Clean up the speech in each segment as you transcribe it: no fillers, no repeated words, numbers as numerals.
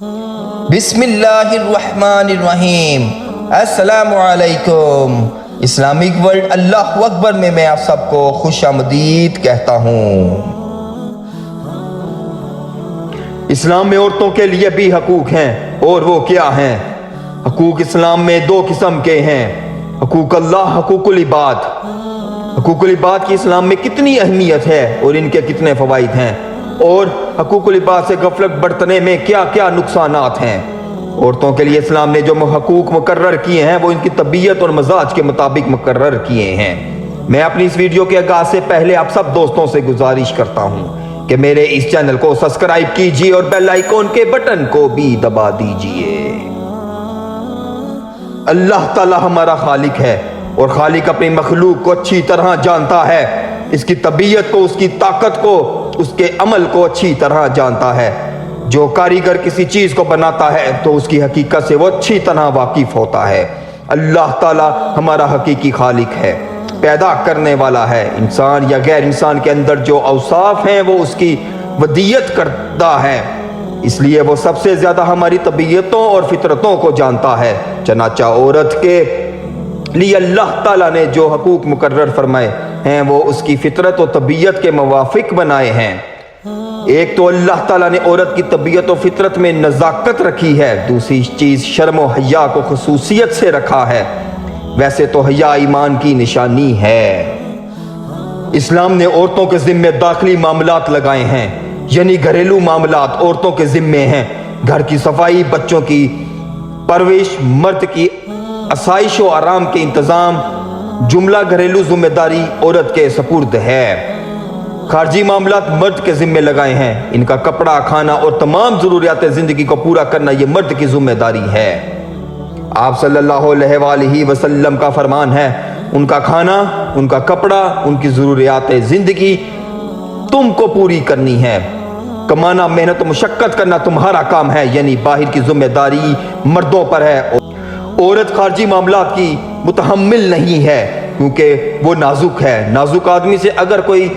بسم اللہ الرحمن الرحیم۔ السلام علیکم۔ اسلامک ورلڈ اللہ اکبر میں آپ سب کو خوش آمدید کہتا ہوں۔ اسلام میں عورتوں کے لیے بھی حقوق ہیں، اور وہ کیا ہیں؟ حقوق اسلام میں دو قسم کے ہیں، حقوق اللہ، حقوق العباد۔ حقوق العباد کی اسلام میں کتنی اہمیت ہے اور ان کے کتنے فوائد ہیں، اور حقوق العباد سے غفلت برتنے میں کیا کیا نقصانات ہیں۔ عورتوں کے لیے اسلام نے جو حقوق مقرر کیے ہیں وہ ان کی طبیعت اور مزاج کے مطابق مقرر کیے ہیں۔ میں اپنی اس ویڈیو کے آغاز سے پہلے آپ سب دوستوں سے گزارش کرتا ہوں کہ میرے اس چینل کو سبسکرائب کیجیے اور بیل آئیکن کے بٹن کو بھی دبا دیجیے۔ اللہ تعالی ہمارا خالق ہے، اور خالق اپنی مخلوق کو اچھی طرح جانتا ہے، اس کی طبیعت کو، اس کی طاقت کو، اس کے عمل کو اچھی طرح جانتا ہے۔ جو کاریگر کسی چیز کو بناتا ہے تو اس کی حقیقت سے وہ اچھی طرح واقف ہوتا ہے۔ اللہ تعالی ہمارا حقیقی خالق ہے، پیدا کرنے والا ہے۔ انسان یا غیر انسان کے اندر جو اوصاف ہیں وہ اس کی ودیت کرتا ہے، اس لیے وہ سب سے زیادہ ہماری طبیعتوں اور فطرتوں کو جانتا ہے۔ چنانچہ عورت کے لیے اللہ تعالیٰ نے جو حقوق مقرر فرمائے ہیں وہ اس کی فطرت و طبیعت کے موافق بنائے ہیں۔ ایک تو اللہ تعالیٰ نے عورت کی طبیعت و فطرت میں نزاکت رکھی ہے، دوسری چیز شرم و حیا کو خصوصیت سے رکھا ہے۔ ویسے تو حیا ایمان کی نشانی ہے۔ اسلام نے عورتوں کے ذمے داخلی معاملات لگائے ہیں، یعنی گھریلو معاملات عورتوں کے ذمے ہیں۔ گھر کی صفائی، بچوں کی پرورش، مرد کی آسائش و آرام کے انتظام، جملہ گھریلو ذمہ داری عورت کے سپرد ہے۔ خارجی معاملات مرد کے ذمے لگائے ہیں، ان کا کپڑا، کھانا اور تمام ضروریات زندگی کو پورا کرنا یہ مرد کی ذمہ داری ہے۔ آپ صلی اللہ علیہ وآلہ وسلم کا فرمان ہے، ان کا کھانا، ان کا کپڑا، ان کی ضروریات زندگی تم کو پوری کرنی ہے۔ کمانا، محنت و مشقت کرنا تمہارا کام ہے، یعنی باہر کی ذمہ داری مردوں پر ہے۔ عورت خارجی معاملات کی متحمل نہیں ہے کیونکہ وہ نازک ہے۔ نازک آدمی سے اگر کوئی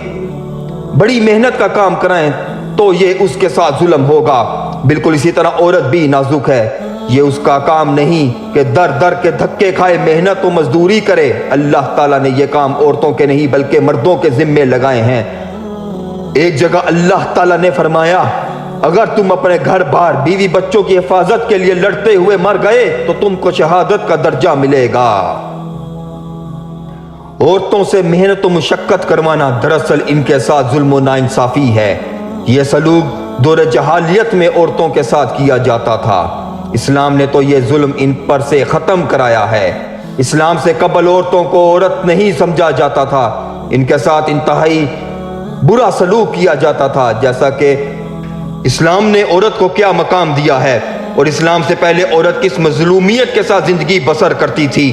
بڑی محنت کا کام کرائیں تو یہ اس کے ساتھ ظلم ہوگا۔ بالکل اسی طرح عورت بھی نازک ہے، یہ اس کا کام نہیں کہ در در کے دھکے کھائے محنت و مزدوری کرے۔ اللہ تعالیٰ نے یہ کام عورتوں کے نہیں بلکہ مردوں کے ذمے لگائے ہیں۔ ایک جگہ اللہ تعالیٰ نے فرمایا، اگر تم اپنے گھر بار، بیوی بچوں کی حفاظت کے لیے لڑتے ہوئے مر گئے تو تم کو شہادت کا درجہ ملے گا۔ عورتوں سے محنت و مشقت کروانا دراصل ان کے ساتھ ظلم و ناانصافی ہے۔ یہ سلوک دور جہالیت میں عورتوں کے ساتھ کیا جاتا تھا، اسلام نے تو یہ ظلم ان پر سے ختم کرایا ہے۔ اسلام سے قبل عورتوں کو عورت نہیں سمجھا جاتا تھا، ان کے ساتھ انتہائی برا سلوک کیا جاتا تھا۔ جیسا کہ اسلام نے عورت کو کیا مقام دیا ہے، اور اسلام سے پہلے عورت کس مظلومیت کے ساتھ زندگی بسر کرتی تھی۔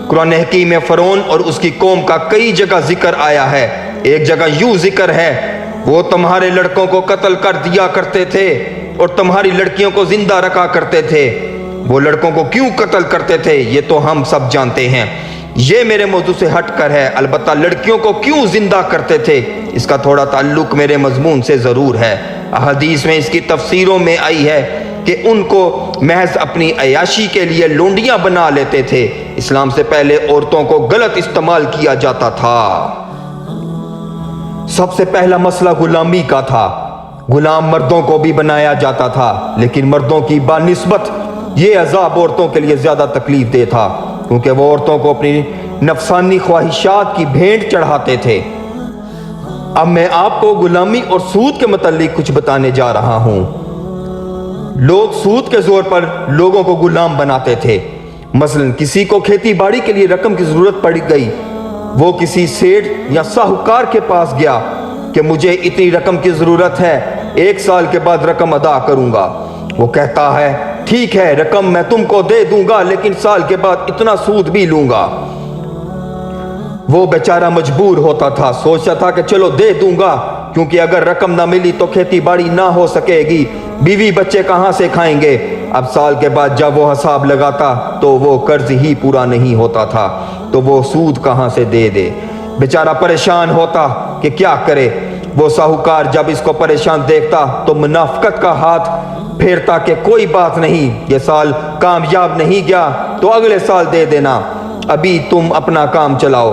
قرآن حکیم میں فرعون اور اس کی قوم کا کئی جگہ ذکر آیا ہے۔ ایک جگہ یوں ذکر ہے، وہ تمہارے لڑکوں کو قتل کر دیا کرتے تھے اور تمہاری لڑکیوں کو زندہ رکھا کرتے تھے۔ وہ لڑکوں کو کیوں قتل کرتے تھے یہ تو ہم سب جانتے ہیں، یہ میرے موضوع سے ہٹ کر ہے۔ البتہ لڑکیوں کو کیوں زندہ کرتے تھے اس کا تھوڑا تعلق میرے مضمون سے ضرور ہے۔ احادیث میں اس کی تفسیروں میں آئی ہے کہ ان کو محض اپنی عیاشی کے لیے لونڈیاں بنا لیتے تھے۔ اسلام سے پہلے عورتوں کو غلط استعمال کیا جاتا تھا۔ سب سے پہلا مسئلہ غلامی کا تھا۔ غلام مردوں کو بھی بنایا جاتا تھا، لیکن مردوں کی بنسبت یہ عذاب عورتوں کے لیے زیادہ تکلیف دہ تھا، کیونکہ وہ عورتوں کو اپنی نفسانی خواہشات کی بھینٹ چڑھاتے تھے۔ اب میں آپ کو غلامی اور سود کے متعلق کچھ بتانے جا رہا ہوں۔ لوگ سود کے زور پر لوگوں کو غلام بناتے تھے۔ مثلا کسی کو کھیتی باڑی کے لیے رقم کی ضرورت پڑ گئی، وہ کسی سیٹھ یا ساہوکار کے پاس گیا کہ مجھے اتنی رقم کی ضرورت ہے، 1 سال کے بعد رقم ادا کروں گا۔ وہ کہتا ہے ٹھیک ہے، رقم میں تم کو دے دوں گا، لیکن سال کے بعد اتنا سود بھی لوں گا۔ وہ بیچارہ مجبور ہوتا تھا، سوچتا تھا کہ چلو دے دوں گا، کیونکہ اگر رقم نہ ملی تو کھیتی باڑی نہ ہو سکے گی، بیوی بچے کہاں سے کھائیں گے۔ اب سال کے بعد جب وہ حساب لگاتا تو وہ قرض ہی پورا نہیں ہوتا تھا، تو وہ سود کہاں سے دے دے۔ بیچارہ پریشان ہوتا کہ کیا کرے۔ وہ ساہوکار جب اس کو پریشان دیکھتا تو منافقت کا ہاتھ پھر تاکہ کوئی بات نہیں، یہ سال کامیاب نہیں گیا تو اگلے سال دے دینا، ابھی تم اپنا کام چلاؤ۔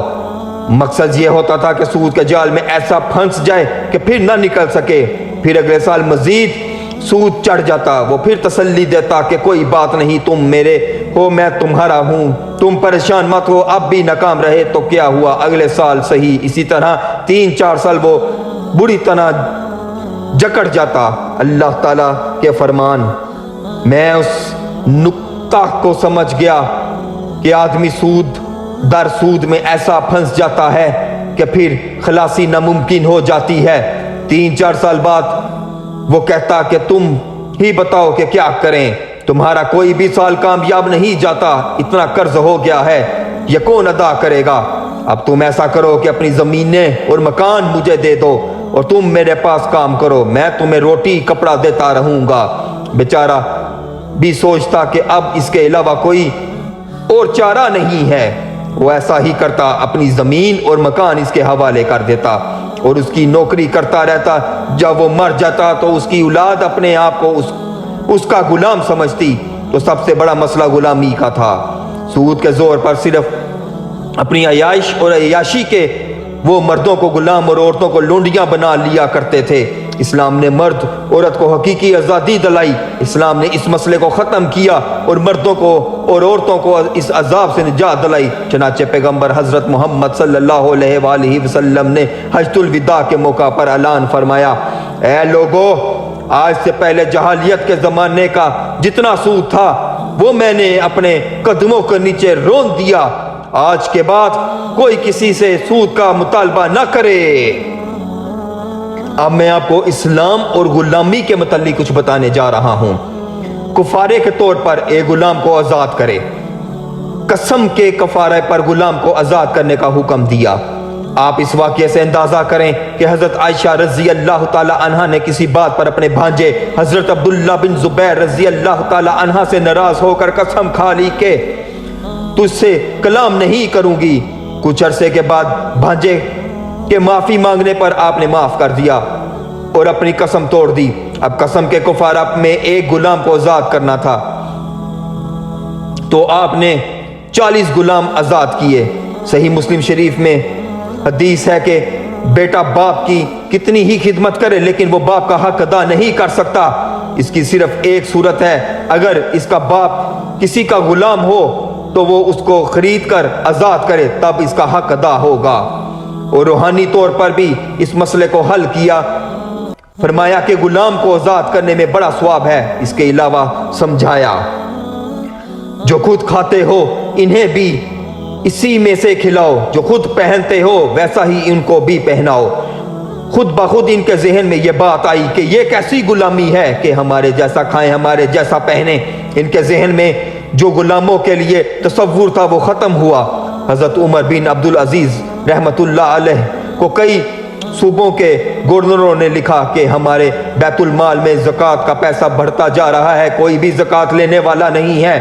مقصد یہ ہوتا تھا کہ سود کے جال میں ایسا پھنس جائے کہ پھر نہ نکل سکے، پھر اگلے سال مزید سود چڑھ جاتا، وہ پھر تسلی دیتا کہ کوئی بات نہیں، تم میرے ہو میں تمہارا ہوں، تم پریشان مت ہو، اب بھی ناکام رہے تو کیا ہوا، اگلے سال صحیح۔ اسی طرح 3-4 سال وہ بری طرح جکڑ جاتا۔ اللہ تعالیٰ کے فرمان، میں اس نقطہ کو سمجھ گیا کہ آدمی سود در سود میں ایسا پھنس جاتا ہے کہ پھر خلاصی ناممکن ہو جاتی ہے۔ 3-4 سال بعد وہ کہتا کہ تم ہی بتاؤ کہ کیا کریں، تمہارا کوئی بھی سال کامیاب نہیں جاتا، اتنا قرض ہو گیا ہے، یہ کون ادا کرے گا؟ اب تم ایسا کرو کہ اپنی زمینیں اور مکان مجھے دے دو اور تم میرے پاس کام کرو، میں تمہیں روٹی کپڑا دیتا رہوں گا۔ بیچارہ بھی سوچتا کہ اب اس کے علاوہ کوئی اور چارہ نہیں ہے، وہ ایسا ہی کرتا، اپنی زمین اور مکان اس کے حوالے کر دیتا اور اس کی نوکری کرتا رہتا۔ جب وہ مر جاتا تو اس کی اولاد اپنے آپ کو اس کا غلام سمجھتی، تو سب سے بڑا مسئلہ غلامی کا تھا۔ سود کے زور پر صرف اپنی عیائش اور عیاشی کے وہ مردوں کو غلام اور عورتوں کو لونڈیاں بنا لیا کرتے تھے۔ اسلام نے مرد عورت کو حقیقی آزادی دلائی، اسلام نے اس مسئلے کو ختم کیا اور مردوں کو اور عورتوں کو اس عذاب سے نجات دلائی۔ چنانچہ پیغمبر حضرت محمد صلی اللہ علیہ وآلہ وسلم نے حجۃ الوداع کے موقع پر اعلان فرمایا، اے لوگو، آج سے پہلے جاہلیت کے زمانے کا جتنا سود تھا وہ میں نے اپنے قدموں کے نیچے رون دیا، آج کے بعد کوئی کسی سے سود کا مطالبہ نہ کرے۔ اب میں آپ کو اسلام اور غلامی کے متعلق کچھ بتانے جا رہا ہوں۔ کفارے کے طور پر ایک غلام کو آزاد کرے، قسم کے کفارے پر غلام کو آزاد کرنے کا حکم دیا۔ آپ اس واقعے سے اندازہ کریں کہ حضرت عائشہ رضی اللہ تعالی عنہا نے کسی بات پر اپنے بھانجے حضرت عبداللہ بن زبیر رضی اللہ تعالی عنہا سے ناراض ہو کر قسم کھا لی کہ تجھ سے کلام نہیں کروں گی۔ کچھ عرصے کے بعد بھانجے کے معافی مانگنے پر آپ نے معاف کر دیا اور اپنی قسم توڑ دی۔ اب قسم کے کفارہ میں ایک غلام کو آزاد کرنا تھا، تو آپ نے 40 غلام آزاد کیے۔ صحیح مسلم شریف میں حدیث ہے کہ بیٹا باپ کی کتنی ہی خدمت کرے لیکن وہ باپ کا حق ادا نہیں کر سکتا۔ اس کی صرف ایک صورت ہے، اگر اس کا باپ کسی کا غلام ہو تو وہ اس کو خرید کر آزاد کرے، تب اس کا حق ادا ہوگا۔ اور روحانی طور پر بھی اس مسئلے کو حل کیا، فرمایا کہ غلام کو آزاد کرنے میں بڑا ثواب ہے۔ اس کے علاوہ سمجھایا، جو خود کھاتے ہو انہیں بھی اسی میں سے کھلاؤ، جو خود پہنتے ہو ویسا ہی ان کو بھی پہناؤ۔ خود بخود ان کے ذہن میں یہ بات آئی کہ یہ کیسی غلامی ہے کہ ہمارے جیسا کھائیں، ہمارے جیسا پہنیں۔ ان کے ذہن میں جو غلاموں کے لیے تصور تھا وہ ختم ہوا۔ حضرت عمر بن عبدالعزیز رحمت اللہ علیہ کو کئی صوبوں کے گورنروں نے لکھا کہ ہمارے بیت المال میں زکوٰۃ کا پیسہ بڑھتا جا رہا ہے، کوئی بھی زکوٰۃ لینے والا نہیں ہے۔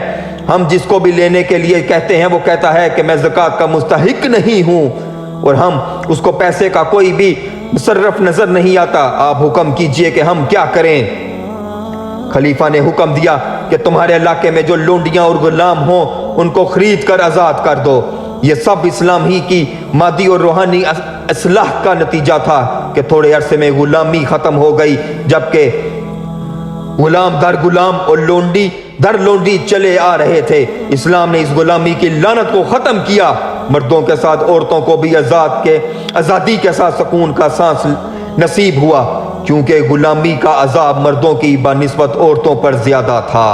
ہم جس کو بھی لینے کے لیے کہتے ہیں وہ کہتا ہے کہ میں زکوٰۃ کا مستحق نہیں ہوں، اور ہم اس کو پیسے کا کوئی بھی مصرف نظر نہیں آتا۔ آپ حکم کیجئے کہ ہم کیا کریں؟ خلیفہ نے حکم دیا کہ تمہارے علاقے میں جو لونڈیاں اور غلام ہوں ان کو خرید کر آزاد کر دو۔ یہ سب اسلام ہی کی مادی اور روحانی اصلاح کا نتیجہ تھا کہ تھوڑے عرصے میں غلامی ختم ہو گئی، جبکہ غلام در غلام اور لونڈی در لونڈی چلے آ رہے تھے۔ اسلام نے اس غلامی کی لعنت کو ختم کیا۔ مردوں کے ساتھ عورتوں کو بھی آزادی کے ساتھ سکون کا سانس نصیب ہوا، کیونکہ غلامی کا عذاب مردوں کی بنسبت عورتوں پر زیادہ تھا۔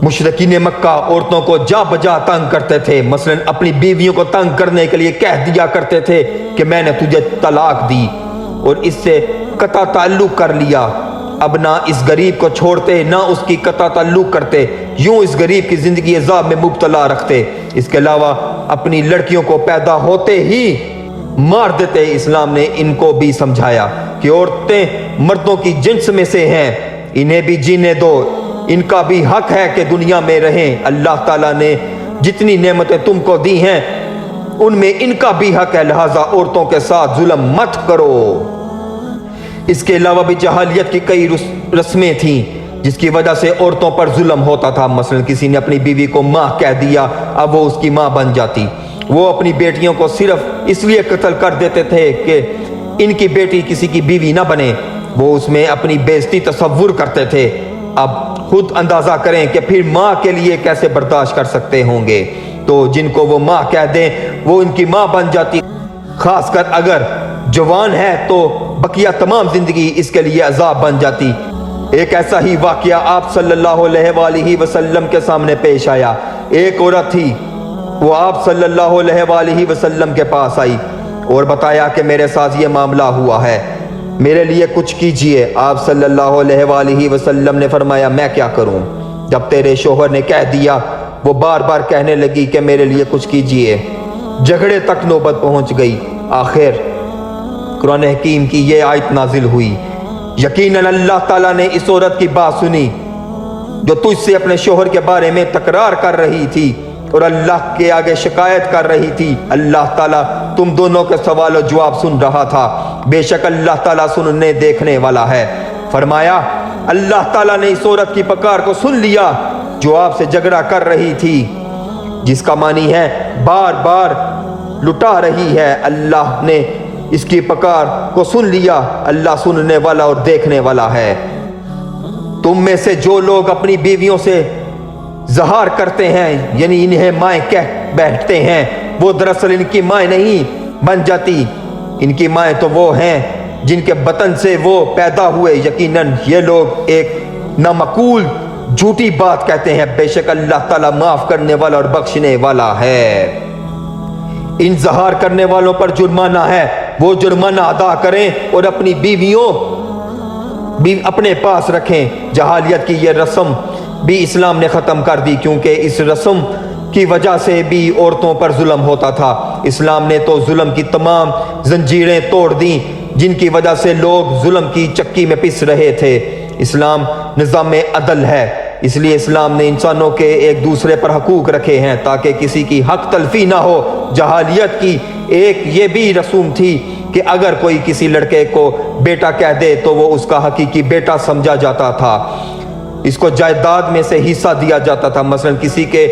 مشرکین مکہ عورتوں کو جا بجا تنگ کرتے تھے، مثلا اپنی بیویوں کو تنگ کرنے کے لیے کہہ دیا کرتے تھے کہ میں نے تجھے طلاق دی اور اس سے قطع تعلق کر لیا۔ اب نہ اس غریب کو چھوڑتے نہ اس کی قطع تعلق کرتے، یوں اس غریب کی زندگی عذاب میں مبتلا رکھتے۔ اس کے علاوہ اپنی لڑکیوں کو پیدا ہوتے ہی مار دیتے۔ اسلام نے ان کو بھی سمجھایا کہ عورتیں مردوں کی جنس میں سے ہیں، انہیں بھی جینے دو، ان کا بھی حق ہے کہ دنیا میں رہیں۔ اللہ تعالیٰ نے جتنی نعمتیں تم کو دی ہیں ان میں ان کا بھی حق ہے، لہٰذا عورتوں کے ساتھ ظلم مت کرو۔ اس کے علاوہ بھی جاہلیت کی کئی رسمیں تھیں جس کی وجہ سے عورتوں پر ظلم ہوتا تھا. مثلا کسی نے اپنی بیوی کو ماں کہہ دیا, اب وہ اس کی ماں بن جاتی. وہ اپنی بیٹیوں کو صرف اس لیے قتل کر دیتے تھے کہ ان کی بیٹی کسی کی بیوی نہ بنے. وہ اس میں اپنی بےعزتی تصور کرتے تھے. اب خود اندازہ کریں کہ پھر ماں کے لیے کیسے برداشت کر سکتے ہوں گے. تو جن کو وہ ماں کہہ دیں وہ ان کی ماں بن جاتی, خاص کر اگر جوان ہے تو بقیہ تمام زندگی اس کے لیے عذاب بن جاتی. ایک ایسا ہی واقعہ آپ صلی اللہ علیہ وآلہ وسلم کے سامنے پیش آیا. ایک عورت تھی, وہ آپ صلی اللہ علیہ وآلہ وسلم کے پاس آئی اور بتایا کہ میرے ساتھ یہ معاملہ ہوا ہے, میرے لیے کچھ کیجئے. آپ صلی اللہ علیہ وآلہ وسلم نے فرمایا میں کیا کروں؟ جب تیرے شوہر نے کہہ دیا, وہ بار بار کہنے لگی کہ میرے لیے کچھ کیجئے. جھگڑے تک نوبت پہنچ گئی. آخر قرآن حکیم کی یہ آیت نازل ہوئی, یقیناً اللہ تعالیٰ نے اس عورت کی بات سنی جو تجھ سے اپنے شوہر کے بارے میں تکرار کر رہی تھی اور اللہ کے آگے شکایت کر رہی تھی. اللہ تعالیٰ تم دونوں کے سوال و جواب سن رہا تھا. بے شک اللہ تعالیٰ سننے دیکھنے والا ہے. فرمایا اللہ تعالیٰ نے اس عورت کی پکار کو سن لیا جو آپ سے جھگڑا کر رہی تھی, جس کا معنی ہے بار بار لٹا رہی ہے. اللہ نے اس کی پکار کو سن لیا. اللہ سننے والا اور دیکھنے والا ہے. تم میں سے جو لوگ اپنی بیویوں سے زہار کرتے ہیں, یعنی انہیں مائیں کہہ بیٹھتے ہیں, وہ دراصل ان کی مائیں نہیں بن جاتی. ان کی مائیں تو وہ ہیں جن کے بطن سے وہ پیدا ہوئے. یقیناً یہ لوگ ایک نامعقول جھوٹی بات کہتے ہیں. بے شک اللہ تعالیٰ معاف کرنے والا اور بخشنے والا ہے. ان زہار کرنے والوں پر جرمانہ ہے, وہ جرمانہ ادا کریں اور اپنی بیویوں بھی اپنے پاس رکھیں. جہالیت کی یہ رسم بھی اسلام نے ختم کر دی, کیونکہ اس رسم کی وجہ سے بھی عورتوں پر ظلم ہوتا تھا. اسلام نے تو ظلم کی تمام زنجیریں توڑ دیں جن کی وجہ سے لوگ ظلم کی چکی میں پس رہے تھے. اسلام نظام عدل ہے, اس لیے اسلام نے انسانوں کے ایک دوسرے پر حقوق رکھے ہیں تاکہ کسی کی حق تلفی نہ ہو. جہالیت کی ایک یہ بھی رسوم تھی کہ اگر کوئی کسی لڑکے کو بیٹا کہہ دے تو وہ اس کا حقیقی بیٹا سمجھا جاتا تھا. اس کو جائیداد میں سے حصہ دیا جاتا تھا. مثلا کسی کے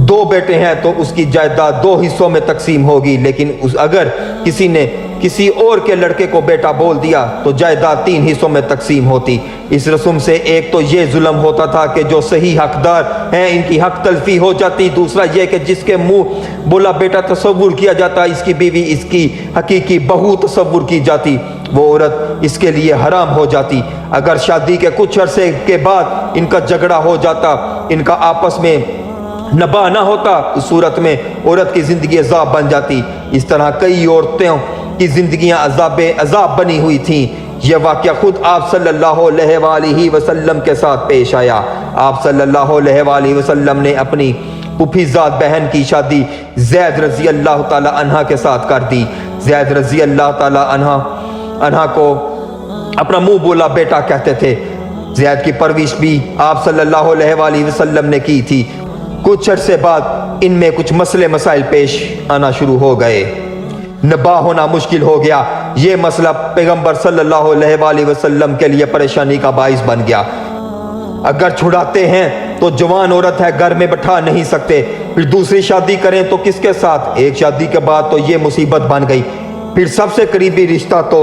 2 بیٹے ہیں تو اس کی جائیداد 2 حصوں میں تقسیم ہوگی, لیکن اگر کسی نے کسی اور کے لڑکے کو بیٹا بول دیا تو جائیداد 3 حصوں میں تقسیم ہوتی. اس رسم سے ایک تو یہ ظلم ہوتا تھا کہ جو صحیح حقدار ہیں ان کی حق تلفی ہو جاتی. دوسرا یہ کہ جس کے منہ بولا بیٹا تصور کیا جاتا, اس کی بیوی اس کی حقیقی بہو تصور کی جاتی, وہ عورت اس کے لیے حرام ہو جاتی. اگر شادی کے کچھ عرصے کے بعد ان کا جھگڑا ہو جاتا, ان کا آپس میں نباہ نہ ہوتا, اس صورت میں عورت کی زندگی عذاب بن جاتی. اس طرح کئی عورتوں کی زندگیاں عذاب بنی ہوئی تھیں. یہ واقعہ خود آپ صلی اللہ علیہ وآلہ وسلم کے ساتھ پیش آیا. آپ صلی اللہ علیہ وآلہ وسلم نے اپنی پھوپھی زاد بہن کی شادی زید رضی اللہ تعالی عنہ کے ساتھ کر دی. زید رضی اللہ تعالی عنہ کو اپنا منہ بولا بیٹا کہتے تھے. زید کی پرورش بھی آپ صلی اللہ علیہ وآلہ وسلم نے کی تھی. کچھ عرصے بعد ان میں کچھ مسئلے مسائل پیش آنا شروع ہو گئے. نباہ ہونا مشکل ہو گیا. یہ مسئلہ پیغمبر صلی اللہ علیہ وآلہ وسلم کے لیے پریشانی کا باعث بن گیا. اگر چھڑاتے ہیں تو جوان عورت ہے, گھر میں بٹھا نہیں سکتے, پھر دوسری شادی کریں تو کس کے ساتھ؟ ایک شادی کے بعد تو یہ مصیبت بن گئی. پھر سب سے قریبی رشتہ تو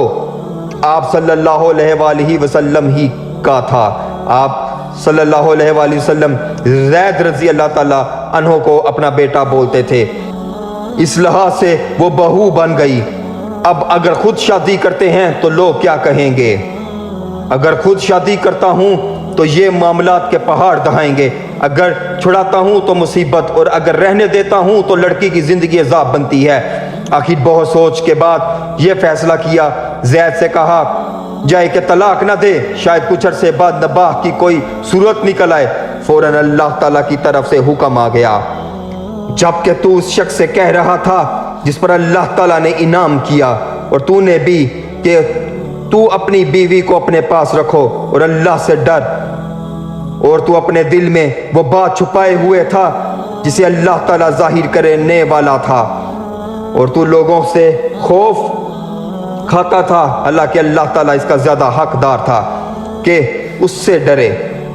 آپ صلی اللہ علیہ وآلہ وسلم ہی کا تھا. آپ صلی اللہ علیہ وآلہ وسلم زید رضی اللہ تعالیٰ عنہ کو اپنا بیٹا بولتے تھے. اس لحاظ سے وہ بہو بن گئی. اب اگر خود شادی کرتے ہیں تو لوگ کیا کہیں گے؟ اگر خود شادی کرتا ہوں تو یہ معاملات کے پہاڑ دہائیں گے. اگر چھڑاتا ہوں تو مصیبت, اور اگر رہنے دیتا ہوں تو لڑکی کی زندگی عذاب بنتی ہے. آخر بہت سوچ کے بعد یہ فیصلہ کیا. زید سے کہا جائے کہ طلاق نہ دے, شاید کچھ عرصے بعد نباہ کی کوئی صورت نکل آئے. فوراً اللہ تعالیٰ کی طرف سے حکم آ گیا, جبکہ تو اس شخص سے کہہ رہا تھا جس پر اللہ تعالیٰ نے انعام کیا, اور تو نے بھی کہ تو اپنی بیوی کو اپنے پاس رکھو اور اللہ سے ڈر, اور تو اپنے دل میں وہ بات چھپائے ہوئے تھا جسے اللہ تعالیٰ ظاہر کرنے والا تھا, اور تو لوگوں سے خوف کھاتا تھا, حالانکہ اللہ تعالیٰ اس کا زیادہ حقدار تھا کہ اس سے ڈرے.